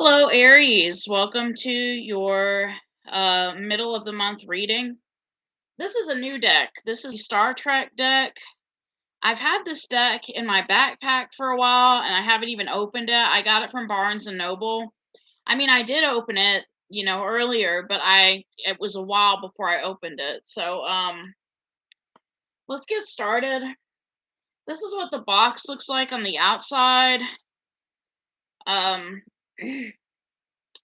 Hello, Aries. Welcome to your middle of the month reading. This is a new deck. This is the Star Trek deck. I've had this deck in my backpack for a while and I haven't even opened it. I got it from Barnes and Noble. I mean, I did open it, earlier, but it was a while before I opened it. So, let's get started. This is what the box looks like on the outside. Um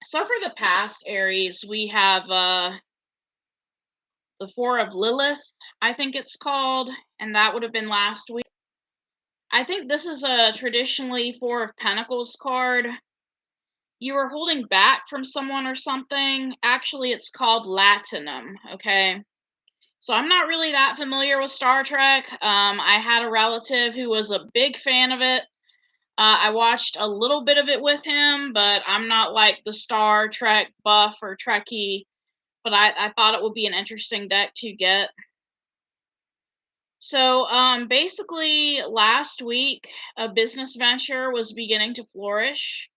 so for the past Aries, we have the Four of Lilith, I think it's called, and that would have been last week. I think this is a traditionally Four of Pentacles card. You were holding back from someone or something. Actually, it's called Latinum, okay? So I'm not really that familiar with Star Trek. I had a relative who was a big fan of it. I watched a little bit of it with him, but I'm not like the Star Trek buff or Trekkie. But I thought it would be an interesting deck to get. So, basically, last week, a business venture was beginning to flourish.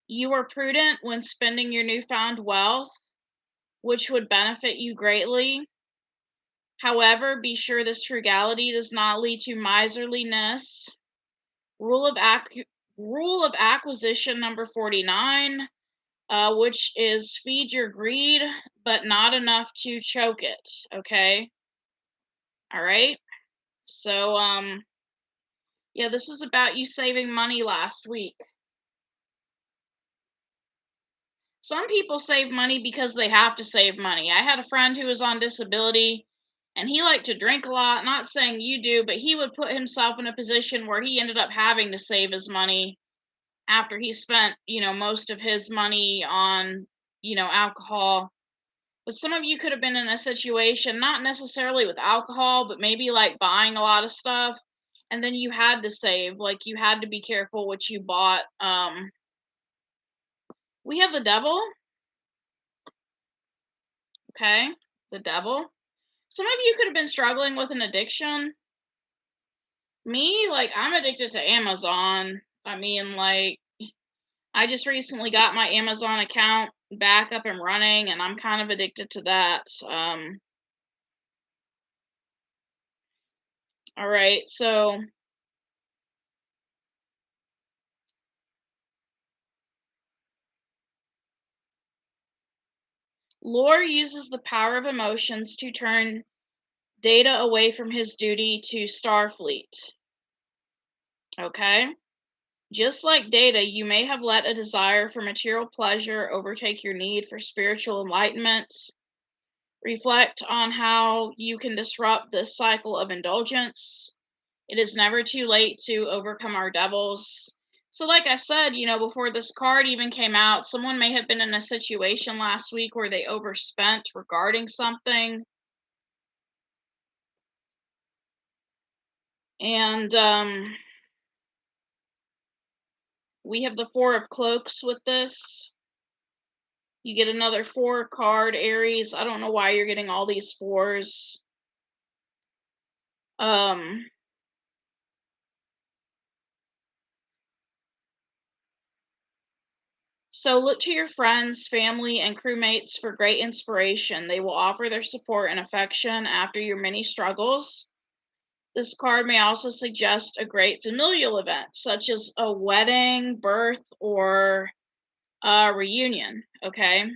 You were prudent when spending your newfound wealth, which would benefit you greatly. However, be sure this frugality does not lead to miserliness. Rule of rule of acquisition number 49, which is feed your greed, but not enough to choke it. Okay. All right. So, yeah, this was about you saving money last week. Some people save money because they have to save money. I had a friend who was on disability and he liked to drink a lot. Not saying you do, but he would put himself in a position where he ended up having to save his money after he spent, most of his money on, alcohol. But some of you could have been in a situation, not necessarily with alcohol, but maybe like buying a lot of stuff. And then you had to save, like you had to be careful what you bought. We have the devil. Okay. The devil. Some of you could have been struggling with an addiction. Me, like, I'm addicted to Amazon. I mean, like, I just recently got my Amazon account back up and running, and I'm kind of addicted to that. All right, so Lore uses the power of emotions to turn Data away from his duty to Starfleet. Okay? Just like Data, you may have let a desire for material pleasure overtake your need for spiritual enlightenment. Reflect on how you can disrupt this cycle of indulgence. It is never too late to overcome our devils. So, like I said, before this card even came out, someone may have been in a situation last week where they overspent regarding something. And we have the Four of Cloaks with this. You get another 4 card, Aries. I don't know why you're getting all these 4s. Um, so look to your friends, family, and crewmates for great inspiration. They will offer their support and affection after your many struggles. This card may also suggest a great familial event, such as a wedding, birth, or a reunion. Okay.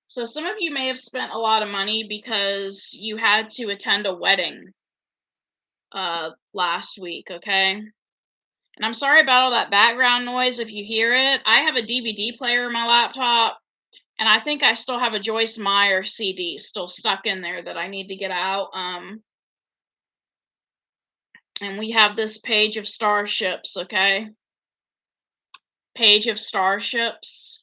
So some of you may have spent a lot of money because you had to attend a wedding last week, okay? And I'm sorry about all that background noise if you hear it. I have a DVD player in my laptop, and I think I still have a Joyce Meyer CD still stuck in there that I need to get out. And we have this Page of Starships, okay? Page of Starships.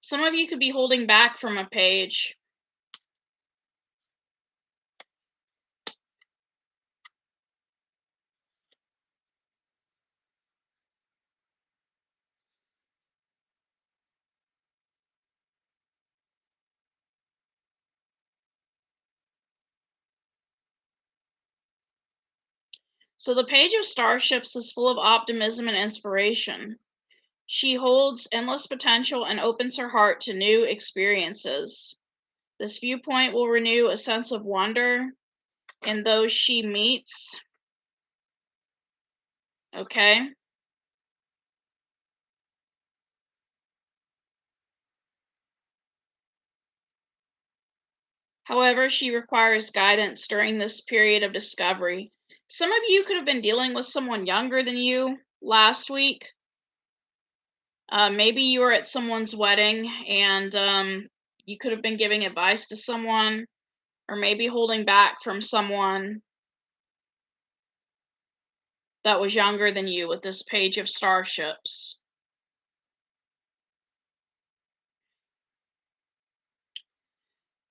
Some of you could be holding back from a page. So the Page of Starships is full of optimism and inspiration. She holds endless potential and opens her heart to new experiences. This viewpoint will renew a sense of wonder in those she meets. Okay. However, she requires guidance during this period of discovery. Some of you could have been dealing with someone younger than you last week. Maybe you were at someone's wedding and you could have been giving advice to someone, or maybe holding back from someone that was younger than you with this Page of Starships.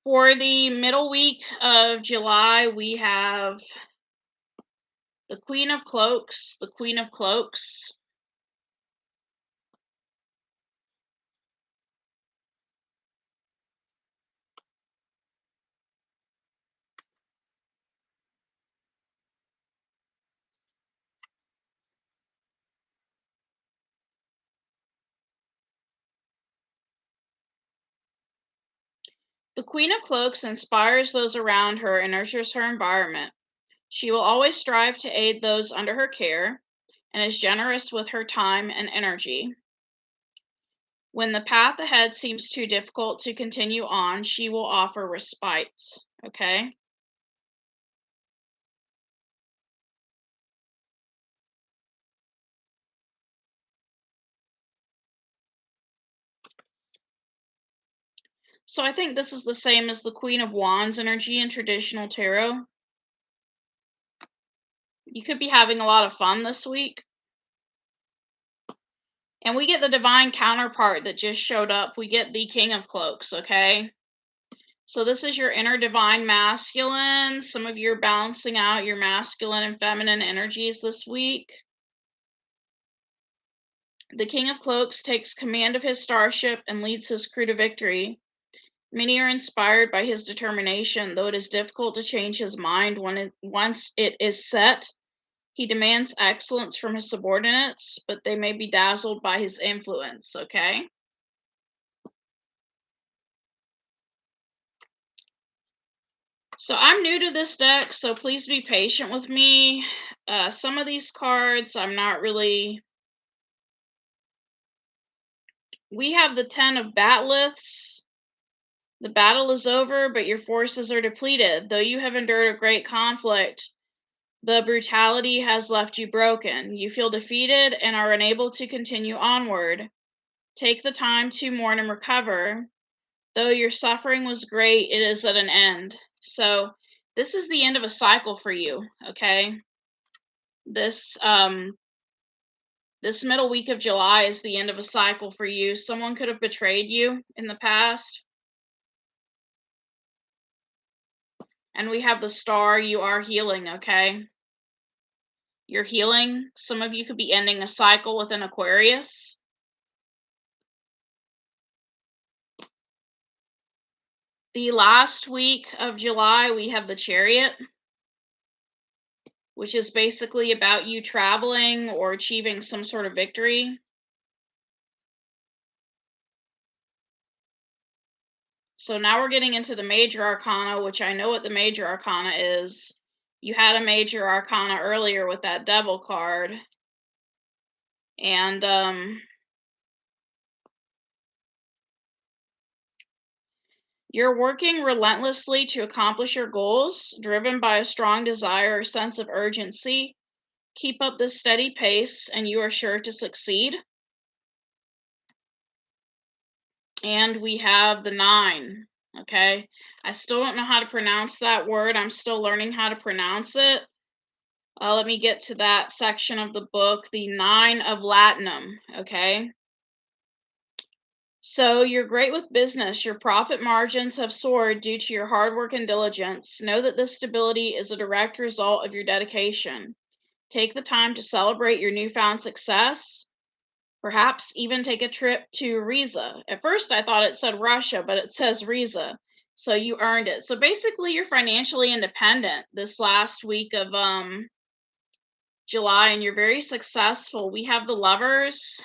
For the middle week of July, we have the Queen of Cloaks, the Queen of Cloaks. The Queen of Cloaks inspires those around her and nurtures her environment. She will always strive to aid those under her care and is generous with her time and energy. When the path ahead seems too difficult to continue on, she will offer respite. Okay? So I think this is the same as the Queen of Wands energy in traditional tarot. You could be having a lot of fun this week. And we get the divine counterpart that just showed up. We get the King of Cloaks, okay? So this is your inner divine masculine. Some of you are balancing out your masculine and feminine energies this week. The King of Cloaks takes command of his starship and leads his crew to victory. Many are inspired by his determination, though it is difficult to change his mind once it is set. He demands excellence from his subordinates, but they may be dazzled by his influence, okay? So I'm new to this deck, so please be patient with me. Some of these cards, I'm not really. We have the 10 of Batliths. The battle is over, but your forces are depleted. Though you have endured a great conflict, the brutality has left you broken. You feel defeated and are unable to continue onward. Take the time to mourn and recover. Though your suffering was great, it is at an end. So this is the end of a cycle for you, okay? This middle week of July is the end of a cycle for you. Someone could have betrayed you in the past. And we have the star, you are healing, okay? You're healing. Some of you could be ending a cycle with an Aquarius. The last week of July, we have the Chariot, which is basically about you traveling or achieving some sort of victory. So now we're getting into the major arcana, which I know what the major arcana is. You had a major arcana earlier with that devil card. And you're working relentlessly to accomplish your goals, driven by a strong desire or sense of urgency. Keep up this steady pace, and you are sure to succeed. And we have the 9. Okay. I still don't know how to pronounce that word. I'm still learning how to pronounce it. Let me get to that section of the book, the 9 of Latinum. Okay. So you're great with business. Your profit margins have soared due to your hard work and diligence. Know that this stability is a direct result of your dedication. Take the time to celebrate your newfound success. Perhaps even take a trip to Riza. At first, I thought it said Russia, but it says Riza. So you earned it. So basically, you're financially independent this last week of July, and you're very successful. We have the Lovers.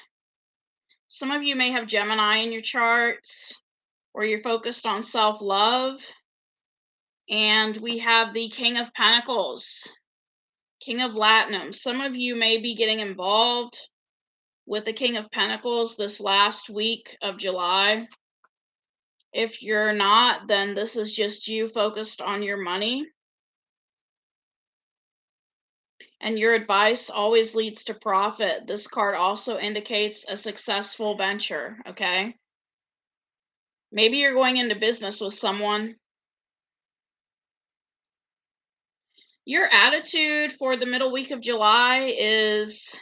Some of you may have Gemini in your charts, or you're focused on self-love. And we have the King of Pentacles, King of Latinum. Some of you may be getting involved with the King of Pentacles this last week of July. If you're not, then this is just you focused on your money. And your advice always leads to profit. This card also indicates a successful venture, okay? Maybe you're going into business with someone. Your attitude for the middle week of July is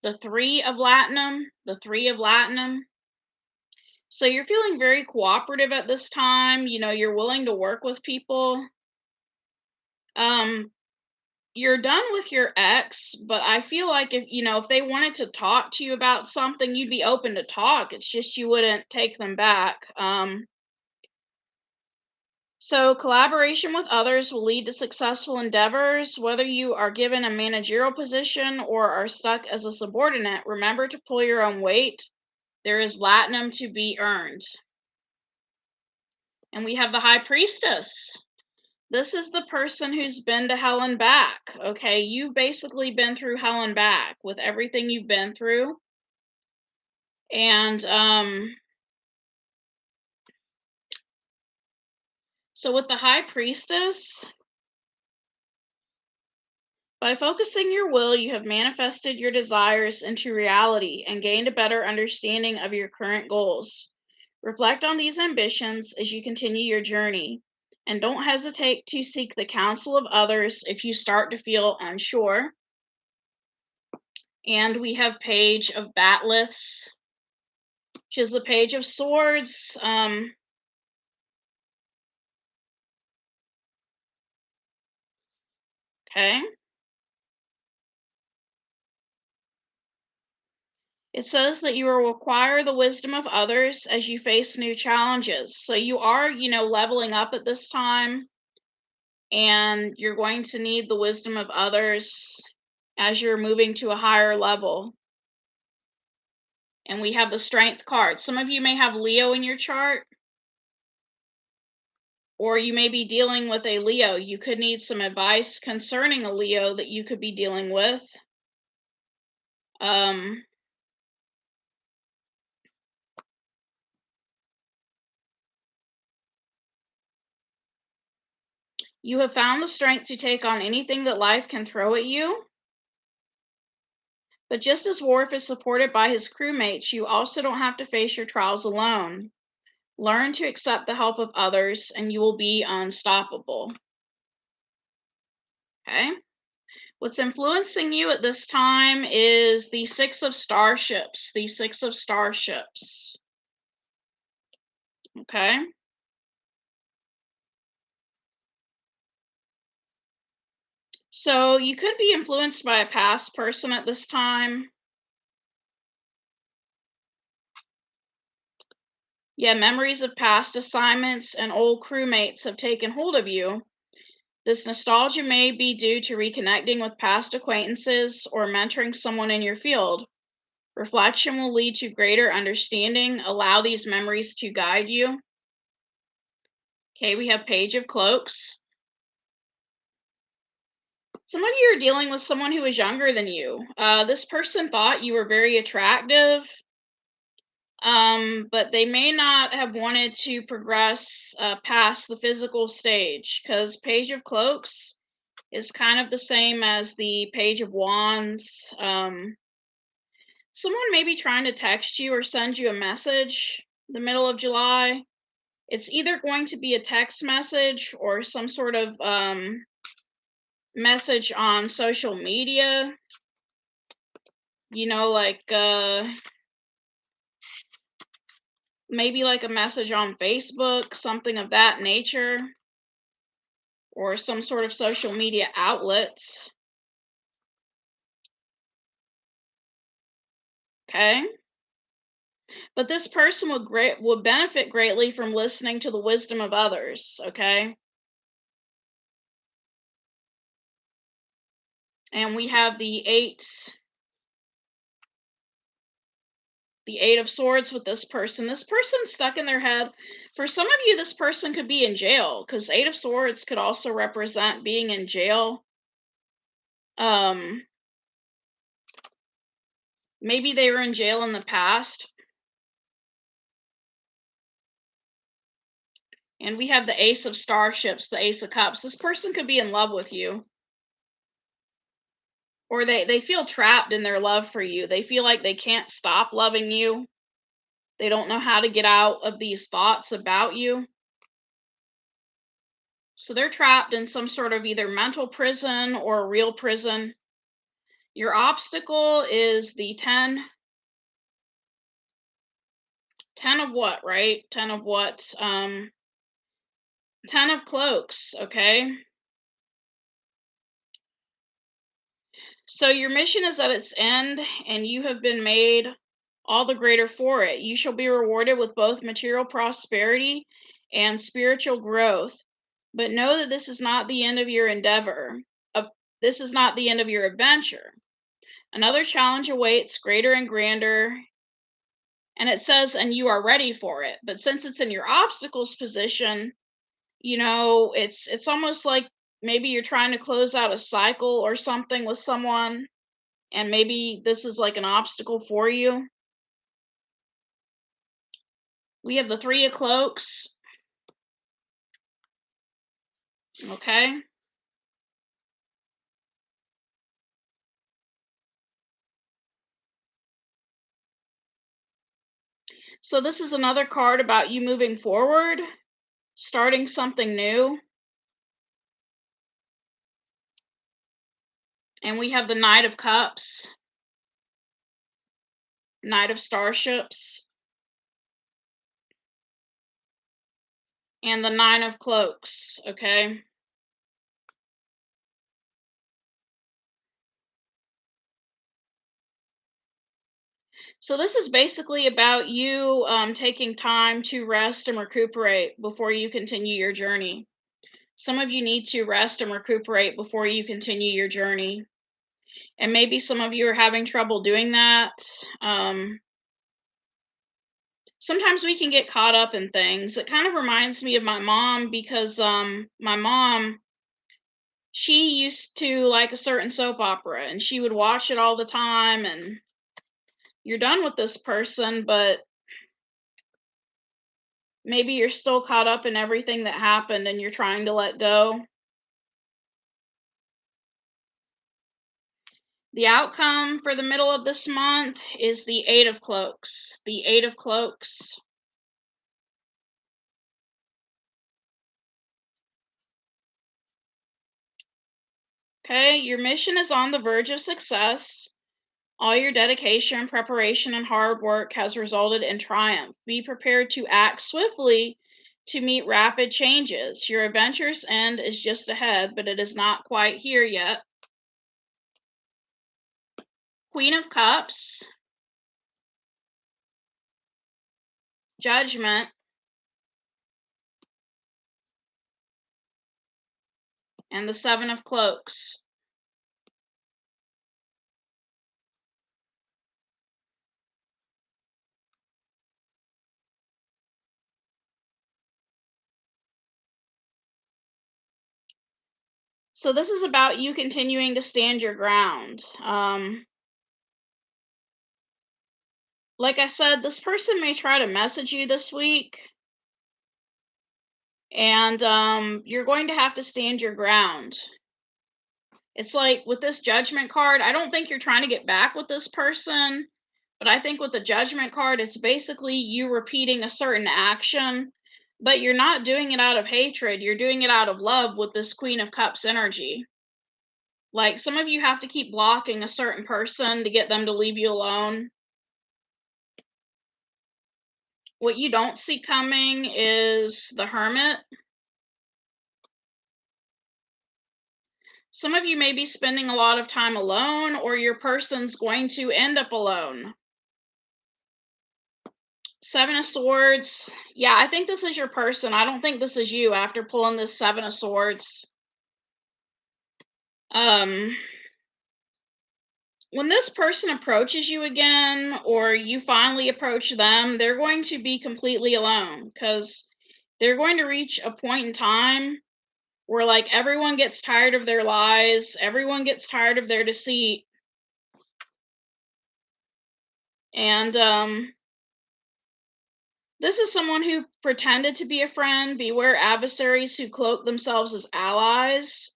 the Three of Latinum, the Three of Latinum. So you're feeling very cooperative at this time. You know, you're willing to work with people. You're done with your ex, but I feel like if they wanted to talk to you about something, you'd be open to talk. It's just you wouldn't take them back. So collaboration with others will lead to successful endeavors. Whether you are given a managerial position or are stuck as a subordinate, remember to pull your own weight. There is Latinum to be earned. And we have the High Priestess. This is the person who's been to hell and back. Okay, you've basically been through hell and back with everything you've been through. And so with the High Priestess, by focusing your will, you have manifested your desires into reality and gained a better understanding of your current goals. Reflect on these ambitions as you continue your journey, and don't hesitate to seek the counsel of others if you start to feel unsure. And we have Page of Batliths, which is the Page of Swords. Okay. It says that you will require the wisdom of others as you face new challenges. So you are, leveling up at this time, and you're going to need the wisdom of others as you're moving to a higher level. And we have the Strength card. Some of you may have Leo in your chart, or you may be dealing with a Leo. You could need some advice concerning a Leo that you could be dealing with. You have found the strength to take on anything that life can throw at you. But just as Worf is supported by his crewmates, you also don't have to face your trials alone. Learn to accept the help of others, and you will be unstoppable. Okay? What's influencing you at this time is the Six of Starships. The Six of Starships. Okay? So you could be influenced by a past person at this time. Yeah, memories of past assignments and old crewmates have taken hold of you. This nostalgia may be due to reconnecting with past acquaintances or mentoring someone in your field. Reflection will lead to greater understanding. Allow these memories to guide you. Okay, we have Page of Cloaks. Some of you are dealing with someone who is younger than you. This person thought you were very attractive, but they may not have wanted to progress past the physical stage, because Page of Cloaks is kind of the same as the Page of Wands. Someone may be trying to text you or send you a message the middle of July. It's either going to be a text message or some sort of message on social media. Like maybe like a message on Facebook, something of that nature, or some sort of social media outlets. Okay? But this person would benefit greatly from listening to the wisdom of others, okay? And we have the 8 of swords with this person. This person's stuck in their head. For some of you, this person could be in jail, because 8 of swords could also represent being in jail. Um, Maybe they were in jail in the past. And we have the ace of starships, the ace of cups. This person could be in love with you. Or they feel trapped in their love for you. They feel like they can't stop loving you. They don't know how to get out of these thoughts about you. So they're trapped in some sort of either mental prison or a real prison. Your obstacle is the 10 of what, right? 10 of what? 10 of cloaks, okay? So your mission is at its end, and you have been made all the greater for it. You shall be rewarded with both material prosperity and spiritual growth. But know that this is not the end of your endeavor. This is not the end of your adventure. Another challenge awaits, greater and grander. And it says, and you are ready for it. But since it's in your obstacles position, it's almost like maybe you're trying to close out a cycle or something with someone, and maybe this is like an obstacle for you. We have the 3 of cloaks. Okay. So this is another card about you moving forward, starting something new. And we have the Knight of Cups, Knight of Starships, and the 9 of Cloaks, okay? So this is basically about you taking time to rest and recuperate before you continue your journey. Some of you need to rest and recuperate before you continue your journey. And maybe some of you are having trouble doing that. Sometimes we can get caught up in things. It kind of reminds me of my mom, because my mom, she used to like a certain soap opera, and she would watch it all the time, and you're done with this person, but maybe you're still caught up in everything that happened and you're trying to let go. The outcome for the middle of this month is the 8 of cloaks. The 8 of cloaks. Okay, your mission is on the verge of success. All your dedication, preparation, and hard work has resulted in triumph. Be prepared to act swiftly to meet rapid changes. Your adventure's end is just ahead, but it is not quite here yet. Queen of Cups, Judgment, and the 7 of Cloaks. So this is about you continuing to stand your ground. Like I said, this person may try to message you this week, and you're going to have to stand your ground. It's like with this Judgment card, I don't think you're trying to get back with this person, but I think with the Judgment card, it's basically you repeating a certain action, but you're not doing it out of hatred. You're doing it out of love with this Queen of Cups energy. Like, some of you have to keep blocking a certain person to get them to leave you alone. What you don't see coming is the Hermit. Some of you may be spending a lot of time alone, or your person's going to end up alone. 7 of Swords. Yeah, I think this is your person. I don't think this is you after pulling this 7 of Swords. Um, When this person approaches you again, or you finally approach them, they're going to be completely alone because they're going to reach a point in time where, like, everyone gets tired of their lies, everyone gets tired of their deceit, and this is someone who pretended to be a friend. Beware adversaries who cloak themselves as allies.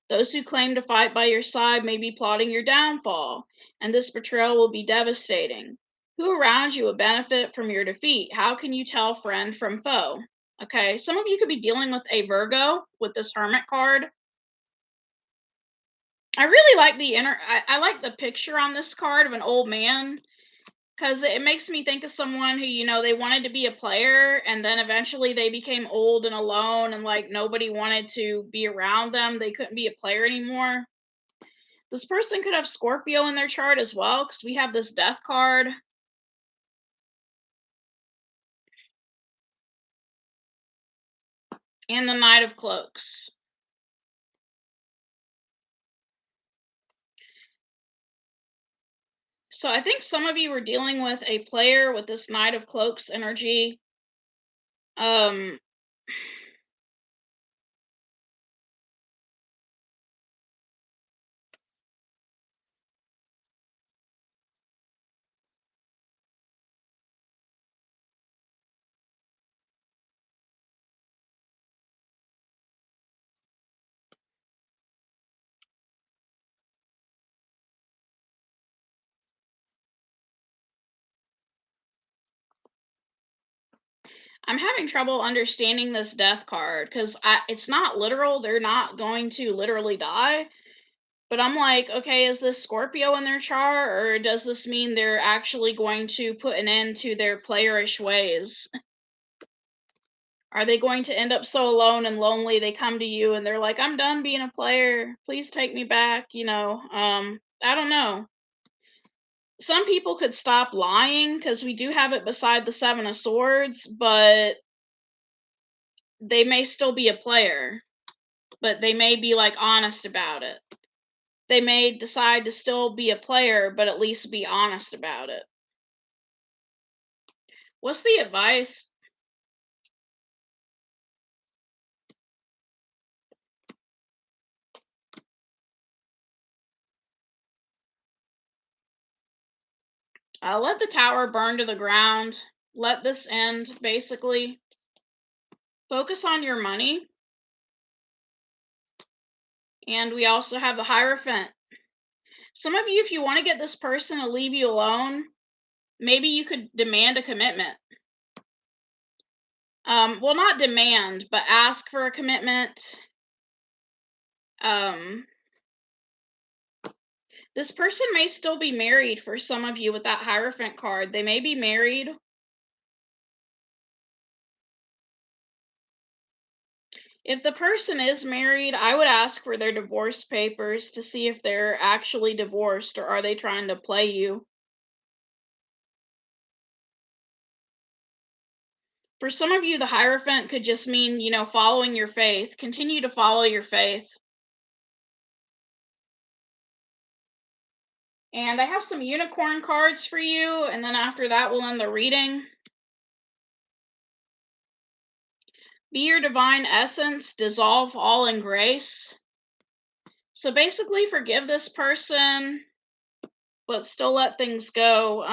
Those who claim to fight by your side may be plotting your downfall, and this betrayal will be devastating. Who around you will benefit from your defeat? How can you tell friend from foe? Okay, some of you could be dealing with a Virgo with this Hermit card. I really like I like the picture on this card of an old man, because it makes me think of someone who, they wanted to be a player and then eventually they became old and alone and like nobody wanted to be around them. They couldn't be a player anymore. This person could have Scorpio in their chart as well, because we have this death card and the Knight of Cloaks. So I think some of you were dealing with a player with this Knight of Cloaks energy. Um, I'm having trouble understanding this death card because it's not literal. They're not going to literally die. But I'm like, okay, is this Scorpio in their chart, or does this mean they're actually going to put an end to their playerish ways? Are they going to end up so alone and lonely they come to you and they're like, I'm done being a player. Please take me back, I don't know. Some people could stop lying because we do have it beside the Seven of Swords, but they may still be a player, but they may be like honest about it. They may decide to still be a player, but at least be honest about it. What's the advice? Let the tower burn to the ground. Let this end, basically. Focus on your money. And we also have the Hierophant. Some of you, if you want to get this person to leave you alone, maybe you could demand a commitment. Well, not demand, but ask for a commitment. Um, this person may still be married for some of you with that Hierophant card. They may be married. If the person is married, I would ask for their divorce papers to see if they're actually divorced or are they trying to play you. For some of you, the Hierophant could just mean, following your faith. Continue to follow your faith. And I have some unicorn cards for you, and then after that, we'll end the reading. Be your divine essence, dissolve all in grace. So basically, forgive this person, but still let things go.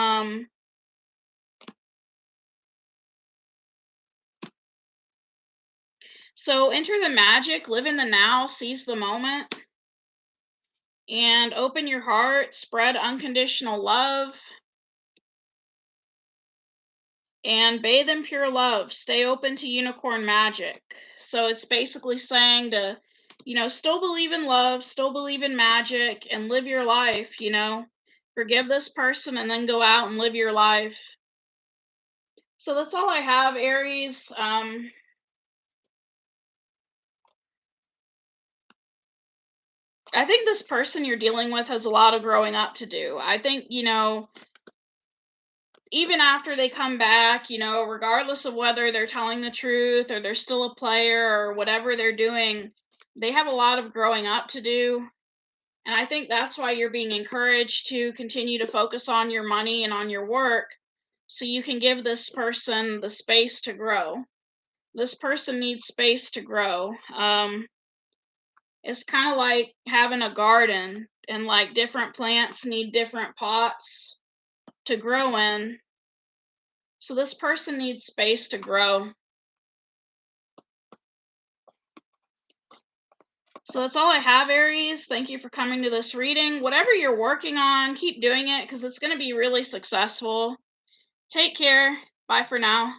So enter the magic, live in the now, seize the moment, and open your heart, spread unconditional love, and bathe in pure love. Stay open to unicorn magic. So it's basically saying to, still believe in love, still believe in magic, and live your life. Forgive this person and then go out and live your life. So that's all I have, Aries. I think this person you're dealing with has a lot of growing up to do. I think, even after they come back, regardless of whether they're telling the truth or they're still a player or whatever they're doing, they have a lot of growing up to do. And I think that's why you're being encouraged to continue to focus on your money and on your work so you can give this person the space to grow. This person needs space to grow. It's kind of like having a garden, and like different plants need different pots to grow in. So this person needs space to grow. So that's all I have, Aries. Thank you for coming to this reading. Whatever you're working on, keep doing it because it's going to be really successful. Take care. Bye for now.